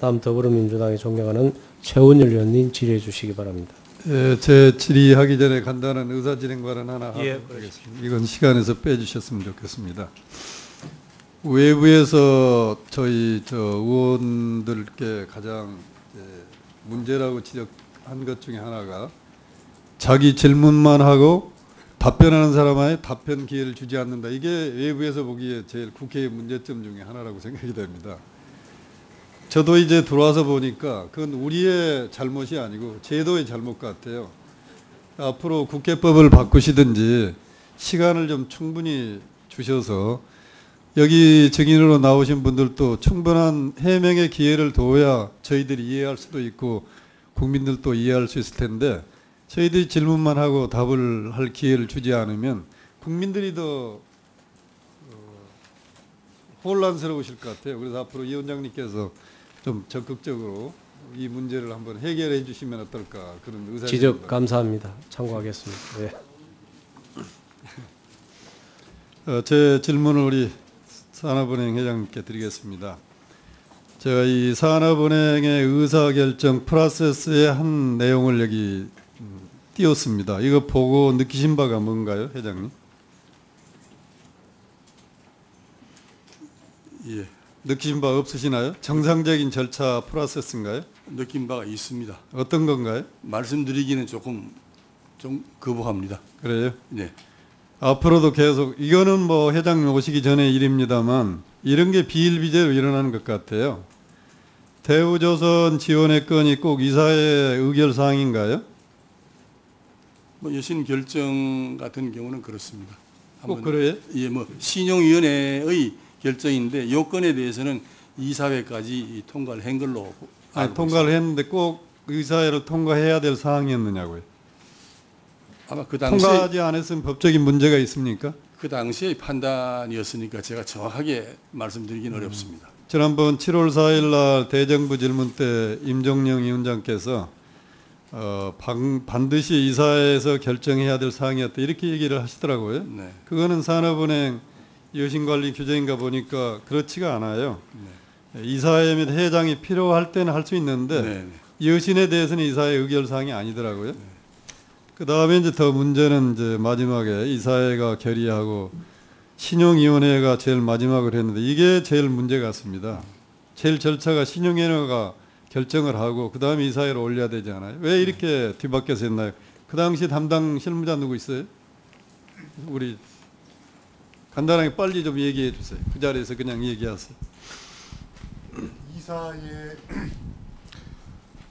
다음 더불어민주당의 존경하는 최원열 의원님 질의해 주시기 바랍니다. 예, 제 질의하기 전에 간단한 의사진행 발언 하나 하도록 예, 하겠습니다. 이건 시간에서 빼주셨으면 좋겠습니다. 외부에서 저희 의원들께 가장 문제라고 지적한 것 중에 하나가 자기 질문만 하고 답변하는 사람한테 답변 기회를 주지 않는다. 이게 외부에서 보기에 제일 국회의 문제점 중에 하나라고 생각이 됩니다. 저도 이제 들어와서 보니까 그건 우리의 잘못이 아니고 제도의 잘못 같아요. 앞으로 국회법을 바꾸시든지 시간을 좀 충분히 주셔서 여기 증인으로 나오신 분들도 충분한 해명의 기회를 둬야 저희들이 이해할 수도 있고 국민들도 이해할 수 있을 텐데 저희들이 질문만 하고 답을 할 기회를 주지 않으면 국민들이 더 혼란스러우실 것 같아요. 그래서 앞으로 이 위원장님께서 좀 적극적으로 이 문제를 한번 해결해 주시면 어떨까 그런 의사. 지적 감사합니다. 참고하겠습니다. 네. 제 질문을 우리 산업은행 회장님께 드리겠습니다. 제가 이 산업은행의 의사결정 프로세스의 한 내용을 여기 띄웠습니다. 이거 보고 느끼신 바가 뭔가요, 회장님? 예. 느끼신 바 없으시나요? 정상적인 절차 프로세스인가요? 느낀 바가 있습니다. 어떤 건가요? 말씀드리기는 좀 거부합니다. 그래요? 네. 앞으로도 계속 이거는 뭐 회장님 오시기 전의 일입니다만 이런 게 비일비재로 일어나는 것 같아요. 대우조선 지원의 건이 꼭 이사의 의결 사항인가요? 뭐 여신 결정 같은 경우는 그렇습니다. 꼭 그래요? 예, 뭐 신용위원회의 결정인데 요건에 대해서는 이사회까지 통과를 한 걸로 아니, 통과를 했는데 꼭 의사회를 통과해야 될 사항이었느냐고요. 아마 그 당시에 통과하지 않았으면 법적인 문제가 있습니까? 그 당시의 판단이었으니까 제가 정확하게 말씀드리기는 어렵습니다. 지난번 7월 4일 날 대정부 질문 때 임종영 위원장께서 반드시 이사회에서 결정해야 될 사항이었다 이렇게 얘기를 하시더라고요. 네. 그거는 산업은행 여신관리 규정인가 보니까 그렇지가 않아요. 네. 이사회 및 회장이 필요할 때는 할 수 있는데 네. 여신에 대해서는 이사회 의결 사항이 아니더라고요. 그 다음에 이제 더 문제는 이제 마지막에 이사회가 결의하고 신용위원회가 제일 마지막으로 했는데 이게 제일 문제 같습니다. 제일 절차가 신용위원회가 결정을 하고 그 다음에 이사회로 올려야 되지 않아요? 왜 이렇게 뒤바뀌어서 했나요? 그 당시 담당 실무자 누구 있어요? 우리 간단하게 빨리 좀 얘기해 주세요. 그 자리에서 그냥 얘기하세요.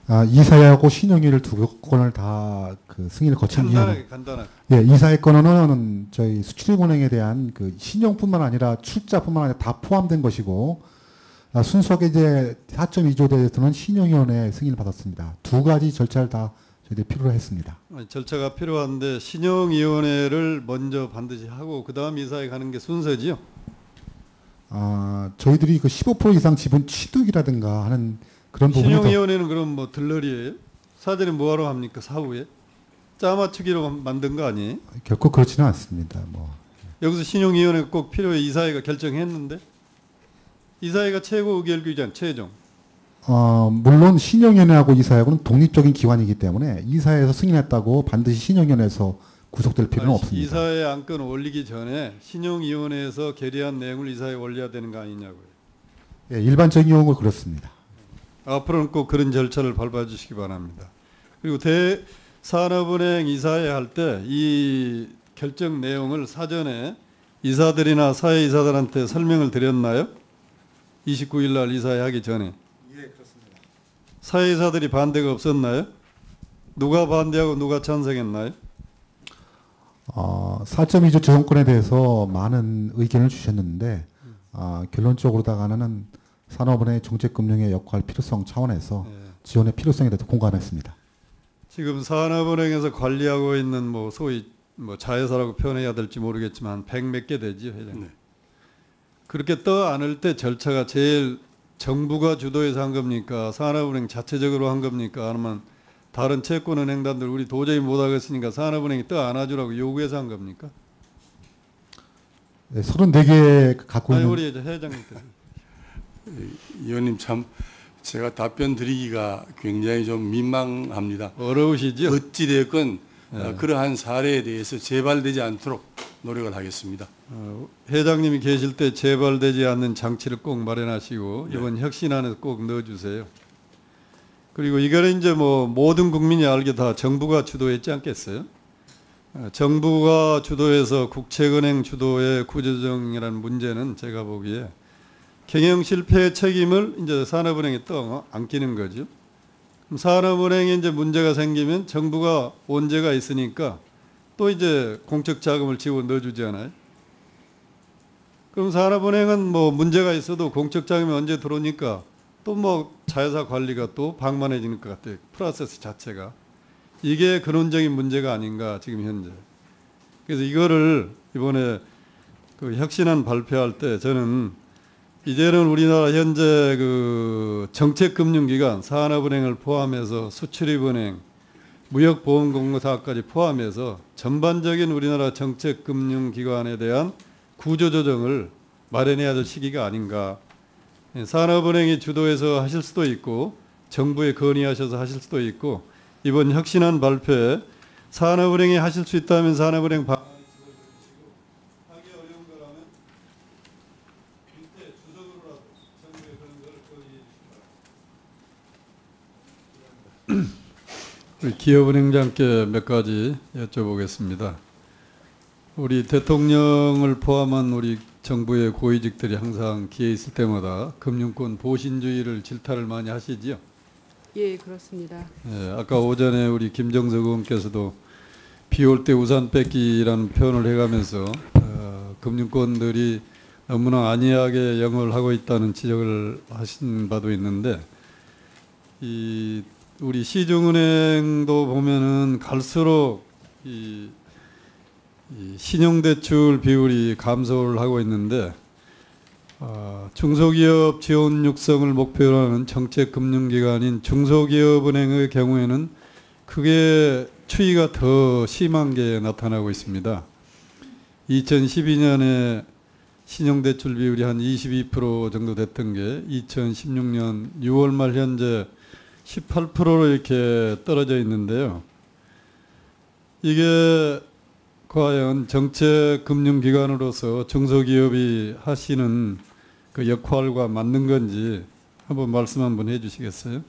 이사회하고 신용위를 두 건을 다 그 승인을 거친 이유는 간단하게. 예, 이사회 건은 저희 수출입은행에 대한 그 신용뿐만 아니라 출자뿐만 아니라 다 포함된 것이고 순수하게 이제 4.2조 대에서는 신용위원회 승인을 받았습니다. 두 가지 절차를 다 저희들이 필요로 했습니다. 절차가 필요한데 신용위원회를 먼저 반드시 하고 그 다음 이사회 가는 게 순서지요? 저희들이 그 15% 이상 지분 취득이라든가 하는 그런 부분이 신용위원회는 그럼 뭐 들러리예요? 사전에 뭐하러 합니까? 사후에? 짜맞추기로 만든 거 아니에요? 결코 그렇지는 않습니다. 여기서 신용위원회가 꼭 필요해 이사회가 결정했는데 이사회가 최고 의결기관 최종. 물론 신용위원회하고 이사회하고는 독립적인 기관이기 때문에 이사회에서 승인했다고 반드시 신용위원회에서 구속될 필요는 없습니다. 이사회 안건 올리기 전에 신용위원회에서 결의한 내용을 이사회에 올려야 되는 거 아니냐고요. 예, 일반적인 경우는 그렇습니다. 앞으로는 꼭 그런 절차를 밟아주시기 바랍니다. 그리고 산업은행 이사회 할 때 이 결정 내용을 사전에 이사들이나 사회이사들한테 설명을 드렸나요? 29일 날 이사회 하기 전에. 예, 그렇습니다. 사회이사들이 반대가 없었나요? 누가 반대하고 누가 찬성했나요? 4.2조 지원권에 대해서 많은 의견을 주셨는데 결론적으로다가는 산업은행의 정책금융의 역할 필요성 차원에서 지원의 필요성에 대해서 공감했습니다. 지금 산업은행에서 관리하고 있는 뭐 소위 뭐 자회사라고 표현해야 될지 모르겠지만 100몇 개 되죠, 회장님. 네. 그렇게 떠 안을 때 절차가 제일 정부가 주도해서 한 겁니까? 산업은행 자체적으로 한 겁니까? 아니면 다른 채권은행단들 우리 도저히 못하겠으니까 산업은행이 떠 안아주라고 요구해서 한 겁니까? 네, 34개 갖고 있는. 우리 회장님. 의원님 참 제가 답변 드리기가 굉장히 좀 민망합니다. 어려우시죠? 어찌되었건 그러한 사례에 대해서 재발되지 않도록 노력을 하겠습니다. 회장님이 계실 때 재발되지 않는 장치를 꼭 마련하시고 이번 혁신안에 꼭 넣어주세요. 그리고 이거는 이제 뭐 모든 국민이 알게 다 정부가 주도했지 않겠어요? 정부가 주도해서 국책은행 주도의 구조조정이라는 문제는 제가 보기에 경영 실패의 책임을 이제 산업은행에 떠안기는 거죠. 그럼 산업은행에 이제 문제가 생기면 정부가 원죄가 있으니까 또 이제 공적 자금을 집어 넣어주잖아요. 그럼 산업은행은 뭐 문제가 있어도 공적 자금이 언제 들어오니까 또 뭐 자회사 관리가 또 방만해지는 것 같아요. 프로세스 자체가. 이게 근원적인 문제가 아닌가 지금 현재. 그래서 이거를 이번에 그 혁신안 발표할 때 저는 이제는 우리나라 현재 그 정책금융기관 산업은행을 포함해서 수출입은행, 무역보험공사까지 포함해서 전반적인 우리나라 정책금융기관에 대한 구조조정을 마련해야 될 시기가 아닌가. 산업은행이 주도해서 하실 수도 있고 정부에 건의하셔서 하실 수도 있고 이번 혁신안 발표에 산업은행이 하실 수 있다면 산업은행 방안을 지도해주시고 하기 어려운 거라면 밑에 주석으로라도 정부에 그런 걸 건의해 주시기 바랍니다. 우리 기업은행장께 몇 가지 여쭤보겠습니다. 우리 대통령을 포함한 우리 정부의 고위직들이 항상 기회 있을 때마다 금융권 보신주의를 질타를 많이 하시지요. 예, 그렇습니다. 예, 아까 오전에 우리 김정석 의원께서도 비 올 때 우산 뺏기라는 표현을 해가면서 금융권들이 너무나 안이하게 영업을 하고 있다는 지적을 하신 바도 있는데 이 우리 시중은행도 보면은 갈수록 이 신용대출 비율이 감소를 하고 있는데 중소기업 지원 육성을 목표로 하는 정책금융기관인 중소기업은행의 경우에는 크게 추이가 더 심한 게 나타나고 있습니다. 2012년에 신용대출 비율이 한 22% 정도 됐던 게 2016년 6월 말 현재 18%로 이렇게 떨어져 있는데요. 이게 과연 정책금융기관으로서 중소기업이 하시는 그 역할과 맞는 건지 한번 말씀 한번 해주시겠어요?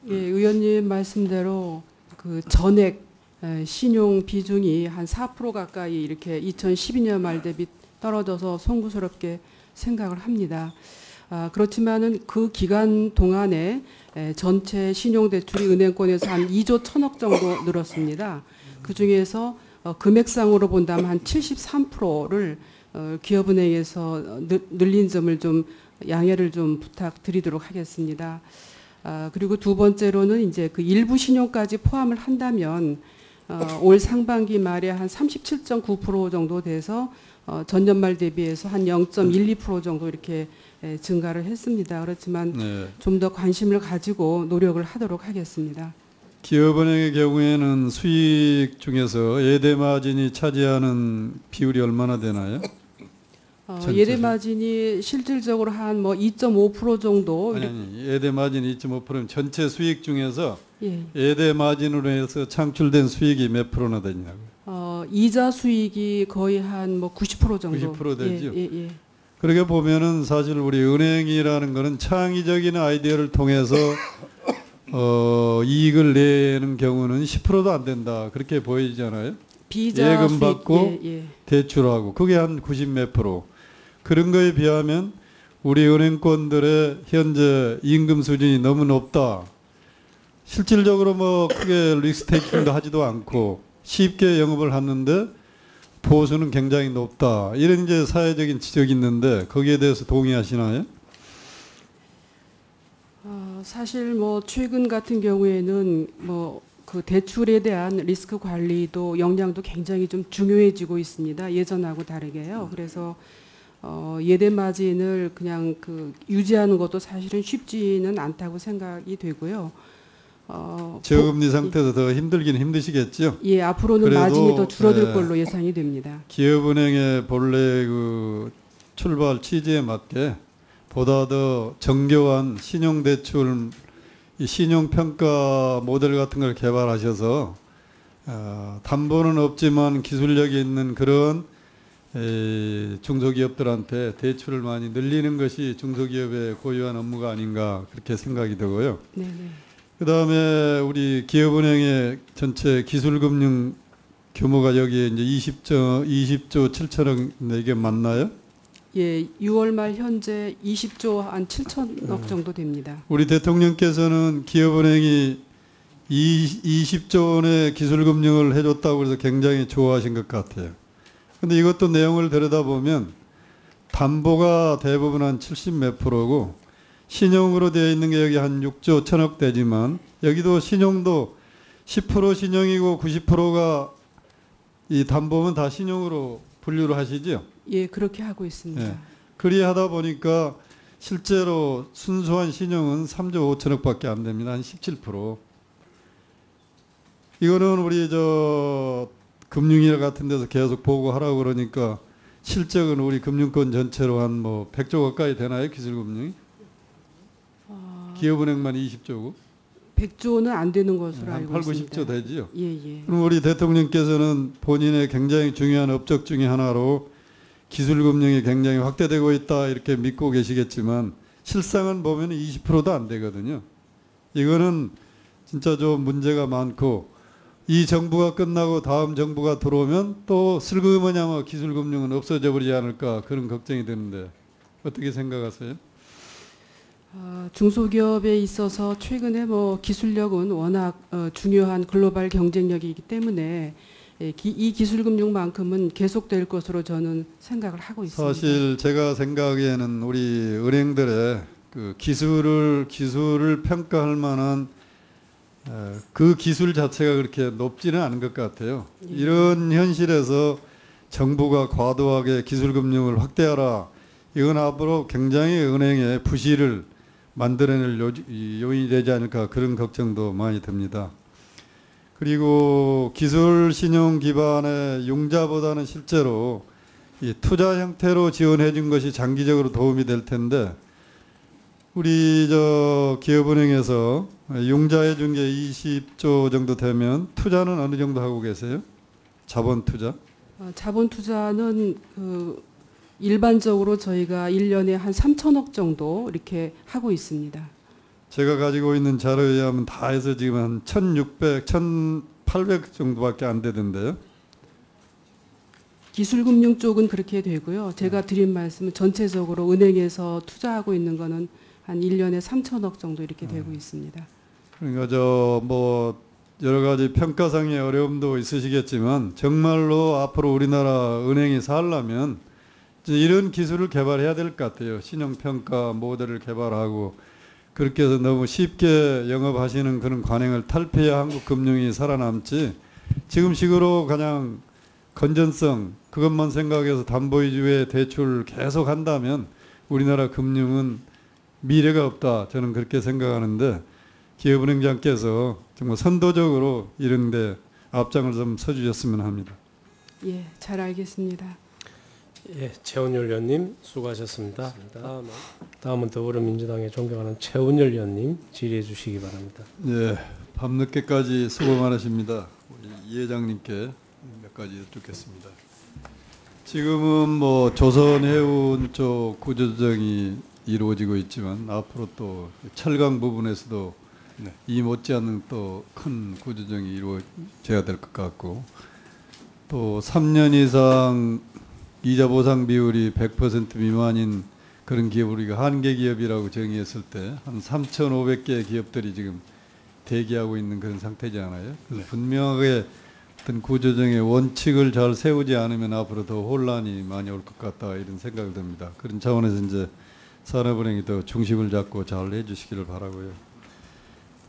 예, 의원님 말씀대로 그 전액 신용 비중이 한 4% 가까이 이렇게 2012년 말 대비 떨어져서 송구스럽게 생각을 합니다. 그렇지만은 그 기간 동안에 전체 신용대출이 은행권에서 한 2조 1천억 정도 늘었습니다. 그 중에서 금액상으로 본다면 한 73%를 기업은행에서 늘린 점을 좀 양해를 좀 부탁드리도록 하겠습니다. 그리고 두 번째로는 이제 그 일부 신용까지 포함을 한다면 올 상반기 말에 한 37.9% 정도 돼서 전년 말 대비해서 한 0.12% 정도 이렇게 증가를 했습니다. 그렇지만 네. 좀 더 관심을 가지고 노력을 하도록 하겠습니다. 기업은행의 경우에는 수익 중에서 예대마진이 차지하는 비율이 얼마나 되나요? 예대마진이 실질적으로 한 뭐 2.5% 정도. 아니, 예대마진이 2.5%면 전체 수익 중에서 예. 예대마진으로 해서 창출된 수익이 몇 프로나 되냐고요? 이자 수익이 거의 한 뭐 90% 정도. 90% 되죠? 예. 그렇게 보면은 사실 우리 은행이라는 거는 창의적인 아이디어를 통해서 이익을 내는 경우는 10%도 안 된다. 그렇게 보이잖아요. 비자 예금 수익, 받고 예. 대출하고 그게 한 90 몇 프로. 그런 거에 비하면 우리 은행권들의 현재 임금 수준이 너무 높다. 실질적으로 뭐 크게 리스테이킹도 하지도 않고 쉽게 영업을 하는데 보수는 굉장히 높다. 이런 이제 사회적인 지적이 있는데 거기에 대해서 동의하시나요? 사실 뭐 최근 같은 경우에는 뭐 그 대출에 대한 리스크 관리도 역량도 굉장히 좀 중요해지고 있습니다. 예전하고 다르게요. 그래서 예대 마진을 그냥 그 유지하는 것도 사실은 쉽지는 않다고 생각이 되고요. 저금리 상태에서 더 힘들긴 힘드시겠죠? 예, 앞으로는 그래도, 마진이 더 줄어들 걸로 예상이 됩니다. 기업은행의 본래 그 출발 취지에 맞게 보다 더 정교한 신용대출, 이 신용평가 모델 같은 걸 개발하셔서 담보는 없지만 기술력이 있는 그런 중소기업들한테 대출을 많이 늘리는 것이 중소기업의 고유한 업무가 아닌가 그렇게 생각이 되고요. 네네. 그 다음에 우리 기업은행의 전체 기술금융 규모가 여기에 이제 20조 7천억 이게 맞나요? 예, 6월 말 현재 20조 한 7천억 정도 됩니다. 우리 대통령께서는 기업은행이 20조 원의 기술금융을 해줬다고 해서 굉장히 좋아하신 것 같아요. 근데 이것도 내용을 들여다보면 담보가 대부분 한 70 몇 프로고 신용으로 되어 있는 게 여기 한 6조 1천억 되지만 여기도 신용도 10% 신용이고 90%가 이 담보면 다 신용으로 분류를 하시죠? 예, 그렇게 하고 있습니다. 예. 그리 하다 보니까 실제로 순수한 신용은 3조 5천억밖에 안 됩니다. 한 17%. 이거는 우리 금융위 같은 데서 계속 보고하라고 그러니까 실적은 우리 금융권 전체로 한 뭐 100조 가까이 되나요? 기술금융이? 기업은행만 20조고. 100조는 안 되는 것으로 한 알고 8, 있습니다. 90조 되지요. 예, 예. 그럼 우리 대통령께서는 본인의 굉장히 중요한 업적 중에 하나로 기술금융이 굉장히 확대되고 있다 이렇게 믿고 계시겠지만 실상은 보면 20%도 안 되거든요. 이거는 진짜 좀 문제가 많고 이 정부가 끝나고 다음 정부가 들어오면 또 슬그머냐마 기술금융은 없어져 버리지 않을까 그런 걱정이 드는데 어떻게 생각하세요? 중소기업에 있어서 최근에 뭐 기술력은 워낙 중요한 글로벌 경쟁력이기 때문에 이 기술금융만큼은 계속될 것으로 저는 생각을 하고 있습니다. 사실 제가 생각하기에는 우리 은행들의 그 기술을 평가할 만한 그 기술 자체가 그렇게 높지는 않은 것 같아요. 예. 이런 현실에서 정부가 과도하게 기술금융을 확대하라. 이건 앞으로 굉장히 은행의 부실을 만들어낼 요인이 되지 않을까 그런 걱정도 많이 듭니다. 그리고 기술 신용 기반의 융자보다는 실제로 이 투자 형태로 지원해 준 것이 장기적으로 도움이 될 텐데 우리 기업은행에서 융자해 준 게 20조 정도 되면 투자는 어느 정도 하고 계세요? 자본 투자? 자본 투자는 일반적으로 저희가 1년에 한 3천억 정도 이렇게 하고 있습니다. 제가 가지고 있는 자료에 의하면 다 해서 지금 한 1,600, 1,800 정도밖에 안 되던데요. 기술금융 쪽은 그렇게 되고요. 제가 드린 말씀은 전체적으로 은행에서 투자하고 있는 거는 한 1년에 3천억 정도 이렇게 되고 있습니다. 그러니까 뭐 여러 가지 평가상의 어려움도 있으시겠지만 정말로 앞으로 우리나라 은행이 살려면 이런 기술을 개발해야 될 것 같아요. 신용평가 모델을 개발하고 그렇게 해서 너무 쉽게 영업하시는 그런 관행을 탈피해야 한국 금융이 살아남지 지금 식으로 그냥 건전성 그것만 생각해서 담보 위주의 대출을 계속 한다면 우리나라 금융은 미래가 없다. 저는 그렇게 생각하는데 기업은행장께서 정말 선도적으로 이런 데 앞장을 좀 서주셨으면 합니다. 예, 잘 알겠습니다. 예, 최은열 의원님 수고하셨습니다. 다음은 더불어민주당의 존경하는 최은열 의원님 질의해 주시기 바랍니다. 예, 밤늦게까지 수고 많으십니다. 우리 이 회장님께 몇 가지 여쭙겠습니다. 지금은 뭐 조선해운 쪽 구조조정이 이루어지고 있지만 앞으로 또 철강 부분에서도 이 못지않은 또 큰 구조조정이 이루어져야 될 것 같고 또 3년 이상 이자 보상 비율이 100% 미만인 그런 기업을 우리가 한계 기업이라고 정의했을 때 한 3,500개 기업들이 지금 대기하고 있는 그런 상태잖아요. 그래서 분명하게 어떤 구조조정의 원칙을 잘 세우지 않으면 앞으로 더 혼란이 많이 올 것 같다 이런 생각이 듭니다. 그런 차원에서 이제 산업은행이 더 중심을 잡고 잘 해주시기를 바라고요.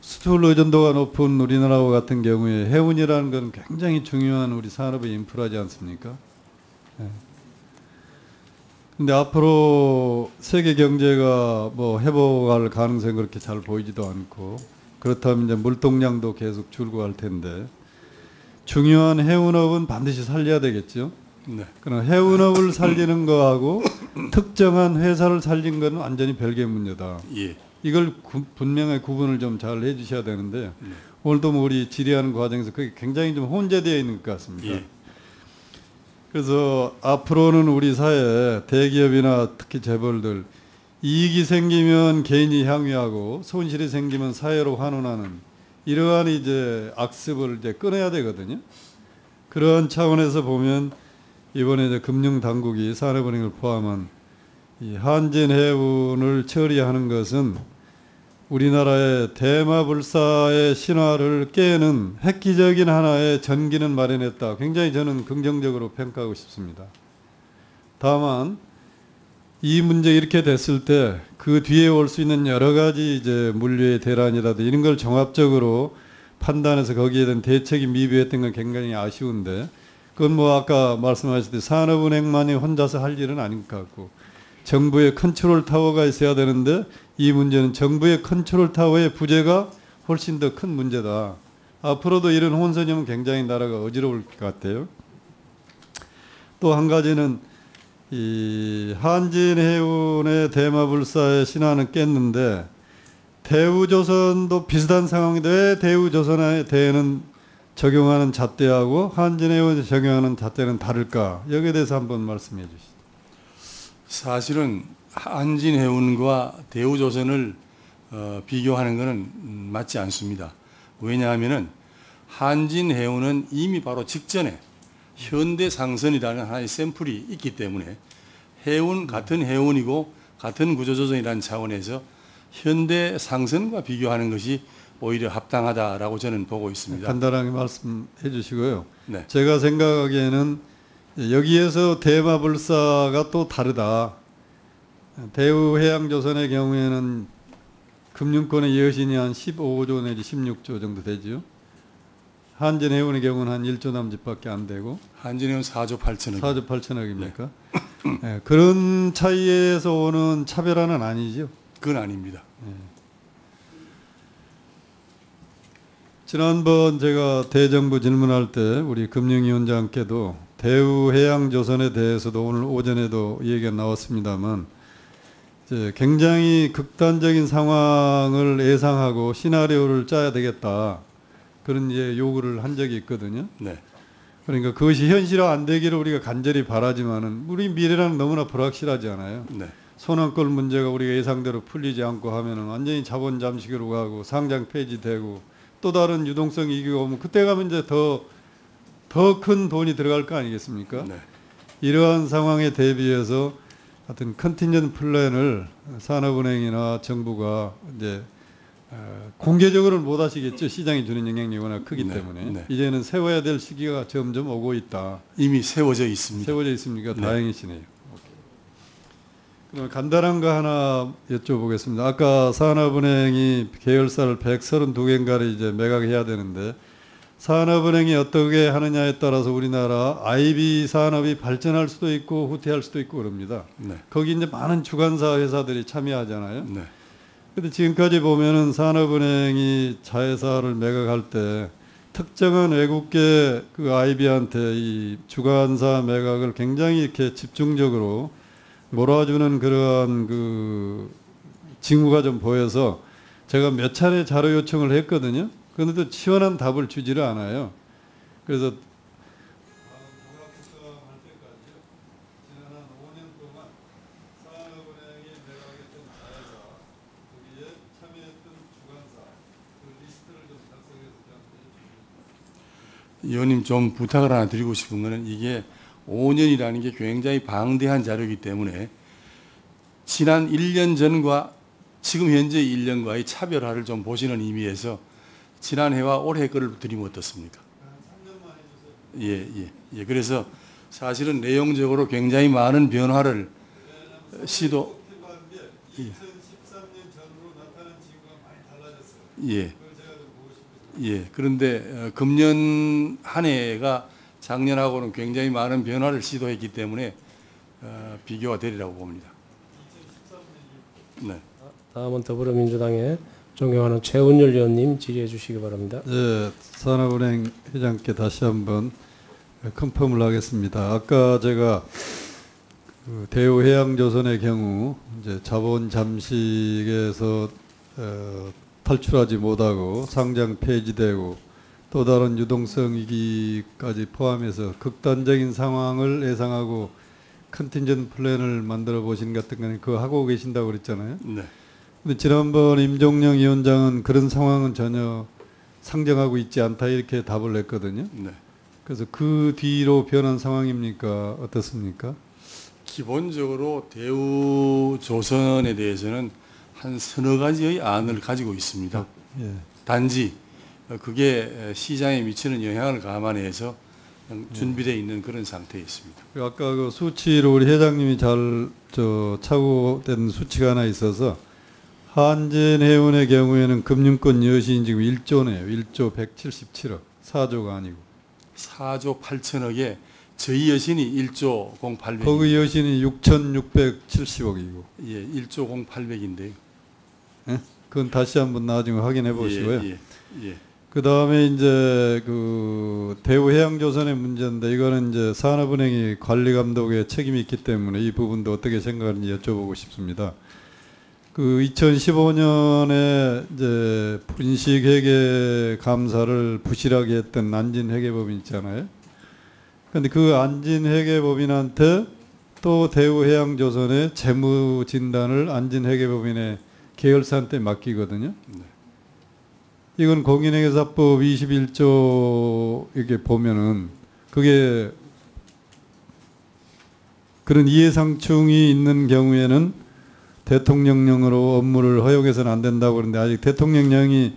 수출 의존도가 높은 우리나라와 같은 경우에 해운이라는 건 굉장히 중요한 우리 산업의 인프라지 않습니까? 근데 앞으로 세계 경제가 뭐 회복할 가능성이 그렇게 잘 보이지도 않고 그렇다면 이제 물동량도 계속 줄고 할 텐데 중요한 해운업은 반드시 살려야 되겠죠. 네. 그러나 해운업을 살리는 거하고 특정한 회사를 살린 건 완전히 별개의 문제다. 예. 이걸 분명히 구분을 좀 잘 해주셔야 되는데 오늘도 뭐 우리 질의하는 과정에서 그게 굉장히 좀 혼재되어 있는 것 같습니다. 예. 그래서 앞으로는 우리 사회 대기업이나 특히 재벌들 이익이 생기면 개인이 향유하고 손실이 생기면 사회로 환원하는 이러한 이제 악습을 이제 끊어야 되거든요. 그런 차원에서 보면 이번에 이제 금융 당국이 산업은행을 포함한 이 한진해운을 처리하는 것은 우리나라의 대마불사의 신화를 깨는 획기적인 하나의 전기는 마련했다. 굉장히 저는 긍정적으로 평가하고 싶습니다. 다만 이 문제 이렇게 됐을 때 그 뒤에 올 수 있는 여러 가지 이제 물류의 대란이라든지 이런 걸 종합적으로 판단해서 거기에 대한 대책이 미비했던 건 굉장히 아쉬운데 그건 뭐 아까 말씀하셨듯이 산업은행만이 혼자서 할 일은 아닌 것 같고 정부의 컨트롤 타워가 있어야 되는데 이 문제는 정부의 컨트롤 타워의 부재가 훨씬 더 큰 문제다. 앞으로도 이런 혼선이면 굉장히 나라가 어지러울 것 같아요. 또 한 가지는 이 한진해운의 대마불사의 신화는 깼는데 대우조선도 비슷한 상황인데 왜 대우조선에 대해는 적용하는 잣대하고 한진해운에 적용하는 잣대는 다를까? 여기에 대해서 한번 말씀해 주시죠. 사실은 한진해운과 대우조선을 비교하는 것은 맞지 않습니다. 왜냐하면은 한진해운은 이미 바로 직전에 현대상선이라는 하나의 샘플이 있기 때문에 같은 해운이고 같은 구조조정이라는 차원에서 현대상선과 비교하는 것이 오히려 합당하다라고 저는 보고 있습니다. 간단하게 말씀해 주시고요. 네. 제가 생각하기에는 여기에서 대마불사가 또 다르다. 대우해양조선의 경우에는 금융권의 여신이 한 15조 내지 16조 정도 되죠. 한진해운의 경우는 한 1조 남짓밖에 안 되고 한진해운 4조 8천억. 4조 8천억입니까? 네, 그런 차이에서 오는 차별화는 아니죠. 그건 아닙니다. 지난번 제가 대정부 질문할 때 우리 금융위원장께도 대우해양조선에 대해서도 오늘 오전에도 얘기가 나왔습니다만 이제 굉장히 극단적인 상황을 예상하고 시나리오를 짜야 되겠다. 그런 이제 요구를 한 적이 있거든요. 네. 그러니까 그것이 현실화 안 되기를 우리가 간절히 바라지만은 우리 미래는 너무나 불확실하지 않아요. 네. 손원권 문제가 우리가 예상대로 풀리지 않고 하면은 완전히 자본 잠식으로 가고 상장 폐지되고 또 다른 유동성 이기가 오면 그때 가면 이제 더 큰 돈이 들어갈 거 아니겠습니까? 네. 이러한 상황에 대비해서 하여튼 컨틴전트 플랜을 산업은행이나 정부가 이제 공개적으로는 못 하시겠죠. 시장이 주는 영향력이 워낙 크기 네, 때문에 네. 이제는 세워야 될 시기가 점점 오고 있다. 이미 세워져 있습니다. 세워져 있습니까? 네. 다행이시네요. 그럼 간단한 거 하나 여쭤보겠습니다. 아까 산업은행이 계열사를 132개인가를 이제 매각해야 되는데 산업은행이 어떻게 하느냐에 따라서 우리나라 IB 산업이 발전할 수도 있고 후퇴할 수도 있고 그럽니다. 네. 거기 이제 많은 주관사 회사들이 참여하잖아요. 네. 근데 지금까지 보면은 산업은행이 자회사를 매각할 때 특정한 외국계 그 IB한테 이 주관사 매각을 굉장히 이렇게 집중적으로 몰아주는 그러한 그 징후가 좀 보여서 제가 몇 차례 자료 요청을 했거든요. 그런데 또 시원한 답을 주지를 않아요. 그래서 의원님 좀 부탁을 하나 드리고 싶은 거는 이게 5년이라는 게 굉장히 방대한 자료이기 때문에 지난 1년 전과 지금 현재 1년과의 차별화를 좀 보시는 의미에서 지난해와 올해 거를 드리면 어떻습니까? 예. 그래서 사실은 내용적으로 굉장히 많은 변화를 시도. 예. 그런데 금년 한 해가 작년하고는 굉장히 많은 변화를 시도했기 때문에 비교가 되리라고 봅니다. 네. 다음은 더불어민주당의 존경하는 최은열 의원님 질의해 주시기 바랍니다. 예, 산업은행 회장께 다시 한번 컨펌을 하겠습니다. 아까 제가 그 대우해양조선의 경우 이제 자본 잠식에서 탈출하지 못하고 상장 폐지되고 또 다른 유동성 위기까지 포함해서 극단적인 상황을 예상하고 컨틴전트 플랜을 만들어 보신 것 같은 거는 그거 하고 계신다고 그랬잖아요. 네. 근데 지난번 임종영 위원장은 그런 상황은 전혀 상정하고 있지 않다 이렇게 답을 냈거든요. 네. 그래서 그 뒤로 변한 상황입니까? 어떻습니까? 기본적으로 대우조선에 대해서는 한 서너 가지의 안을 가지고 있습니다. 예. 단지 그게 시장에 미치는 영향을 감안해서 준비되어 있는 그런 상태에 있습니다. 아까 그 수치로 우리 회장님이 잘 착오된 수치가 하나 있어서 한진해운의 경우에는 금융권 여신이 지금 1조네요. 1조 177억. 4조가 아니고. 4조 8천억에 저희 여신이 1조 0800. 거기 여신이 6,670억이고. 예, 1조 0800인데요. 예? 그건 다시 한번 나중에 확인해 보시고요. 예. 그 다음에 이제 그 대우해양조선의 문제인데 이거는 이제 산업은행이 관리 감독에 책임이 있기 때문에 이 부분도 어떻게 생각하는지 여쭤보고 싶습니다. 그 2015년에 이제 분식회계 감사를 부실하게 했던 안진회계법인 있잖아요. 그런데 그 안진회계법인한테 또 대우해양조선의 재무 진단을 안진회계법인의 계열사한테 맡기거든요. 네. 이건 공인회계사법 21조 이렇게 보면은 그게 그런 이해상충이 있는 경우에는 대통령령으로 업무를 허용해서는 안 된다고 그러는데 아직 대통령령이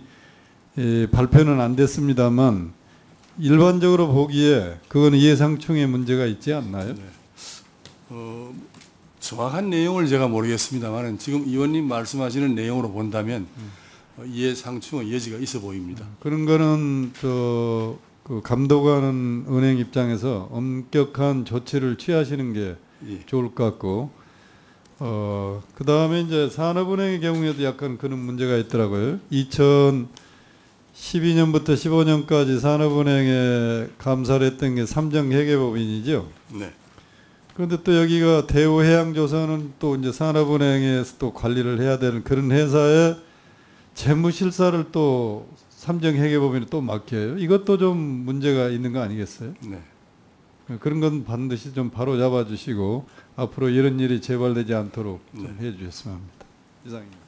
발표는 안 됐습니다만 일반적으로 보기에 그건 이해상충의 문제가 있지 않나요? 네. 정확한 내용을 제가 모르겠습니다만 지금 의원님 말씀하시는 내용으로 본다면 이해상충의 여지가 있어 보입니다. 그런 거는 그 감독하는 은행 입장에서 엄격한 조치를 취하시는 게 좋을 것 같고 그 다음에 이제 산업은행의 경우에도 약간 그런 문제가 있더라고요. 2012년부터 15년까지 산업은행에 감사를 했던 게 삼정회계법인이죠. 네. 그런데 또 여기가 대우해양조선은 또 이제 산업은행에서 또 관리를 해야 되는 그런 회사에 재무실사를 또 삼정회계법인에 또 맡겨요. 이것도 좀 문제가 있는 거 아니겠어요? 네. 그런 건 반드시 좀 바로 잡아주시고 앞으로 이런 일이 재발되지 않도록 좀 해주셨으면 합니다. 이상입니다.